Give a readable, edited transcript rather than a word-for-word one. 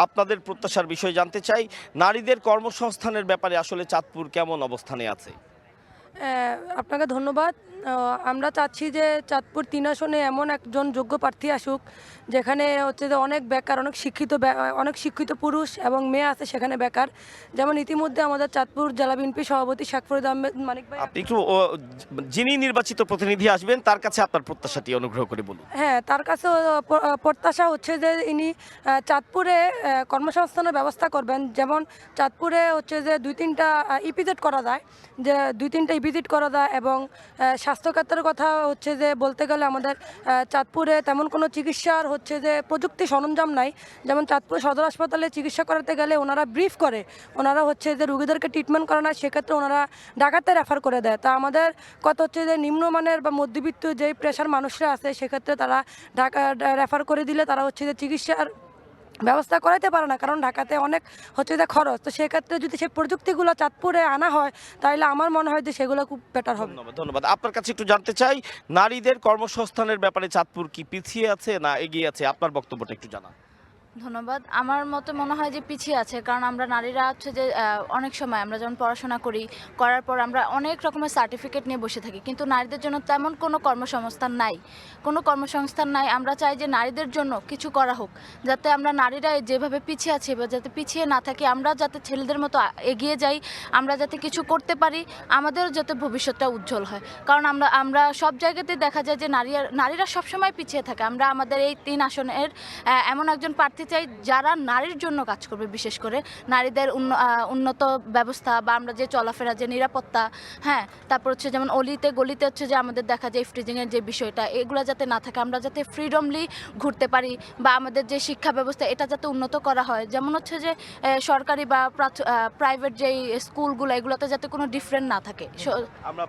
আপনাদের প্রত্যাশার বিষয় জানতে চাই। নারীদের কর্মসংস্থানের ব্যাপারে আসলে চাঁদপুর কেমন অবস্থানে আছে? আপনাকে ধন্যবাদ। আমরা চাচ্ছি যে চাঁদপুর ৩ আসনে এমন একজন যোগ্য প্রার্থী আসুক, যেখানে হচ্ছে যে অনেক বেকার, অনেক শিক্ষিত পুরুষ এবং মেয়ে আছে সেখানে বেকার। যেমন ইতিমধ্যে আমাদের চাঁদপুর জেলা বিএনপি সভাপতি শেখ ফরিদ আহমেদ মানিক ভাই। আপনি একটু যিনি নির্বাচিত প্রতিনিধি আসবেন তার কাছে আপনার প্রত্যাশাটি অনুগ্রহ করে বলুন। হ্যাঁ, তার কাছেও প্রত্যাশা হচ্ছে যে ইনি চাঁদপুরে কর্মসংস্থানের ব্যবস্থা করবেন। যেমন চাঁদপুরে হচ্ছে যে ২-৩টা ইপিজেড করা যায়, যে ২-৩টা ইপিজেড করা যায় এবং স্বাস্থ্যক্ষেত্রের কথা হচ্ছে যে বলতে গেলে আমাদের চাঁদপুরে তেমন কোনো চিকিৎসার হচ্ছে যে প্রযুক্তি সরঞ্জাম নাই। যেমন চাঁদপুর সদর হাসপাতালে চিকিৎসা করাতে গেলে ওনারা ব্রিফ করে, ওনারা হচ্ছে যে রুগীদেরকে ট্রিটমেন্ট করে না, সেক্ষেত্রে ওনারা ঢাকাতে রেফার করে দেয়। তা আমাদের কথা হচ্ছে যে নিম্নমানের বা মধ্যবিত্ত যেই প্রেশার মানুষরা আছে সেক্ষেত্রে তারা ঢাকা রেফার করে দিলে তারা হচ্ছে যে চিকিৎসার ব্যবস্থা করাইতে পারে না, কারণ ঢাকাতে অনেক হচ্ছে যে খরচ। তো সেক্ষেত্রে যদি সেই প্রযুক্তিগুলো চাঁদপুরে আনা হয় তাহলে আমার মনে হয় যে সেগুলো খুব বেটার হবে। ধন্যবাদ, ধন্যবাদ। আপনার কাছে একটু জানতে চাই, নারীদের কর্মসংস্থানের ব্যাপারে চাঁদপুর কি পিছিয়ে আছে না এগিয়ে আছে? আপনার বক্তব্যটা একটু জানান। ধন্যবাদ। আমার মতে মনে হয় যে পিছিয়ে আছে, কারণ আমরা নারীরা হচ্ছে যে অনেক সময় আমরা যখন পড়াশোনা করার পর আমরা অনেক রকমের সার্টিফিকেট নিয়ে বসে থাকি, কিন্তু নারীদের জন্য তেমন কোনো কর্মসংস্থান নাই, আমরা চাই যে নারীদের জন্য কিছু করা হোক, যাতে আমরা নারীরা যেভাবে পিছিয়ে আছি যাতে পিছিয়ে না থাকি, আমরা যাতে ছেলেদের মতো এগিয়ে যাই, আমরা যাতে কিছু করতে পারি, আমাদেরও যাতে ভবিষ্যৎটা উজ্জ্বল হয়। কারণ আমরা সব জায়গাতেই দেখা যায় যে নারীরা সবসময় পিছিয়ে থাকে। আমরা আমাদের এই ৩ আসনের এমন একজন প্রার্থী চাই যারা নারীর জন্য কাজ করবে, বিশেষ করে নারীদের উন্নত ব্যবস্থা বা আমরা যে চলাফেরা, যে নিরাপত্তা, হ্যাঁ, তারপর হচ্ছে যেমন অলিতে গলিতে হচ্ছে যে আমাদের দেখা যায় ফ্রিজিংয়ের যে বিষয়টা, এগুলো যাতে না থাকে, আমরা যাতে ফ্রিডমলি ঘুরতে পারি, বা আমাদের যে শিক্ষা ব্যবস্থা এটা যাতে উন্নত করা হয়। যেমন হচ্ছে যে সরকারি বা প্রাইভেট যেই স্কুলগুলো, এগুলোতে যাতে কোনো ডিফারেন্ট না থাকে। আমরা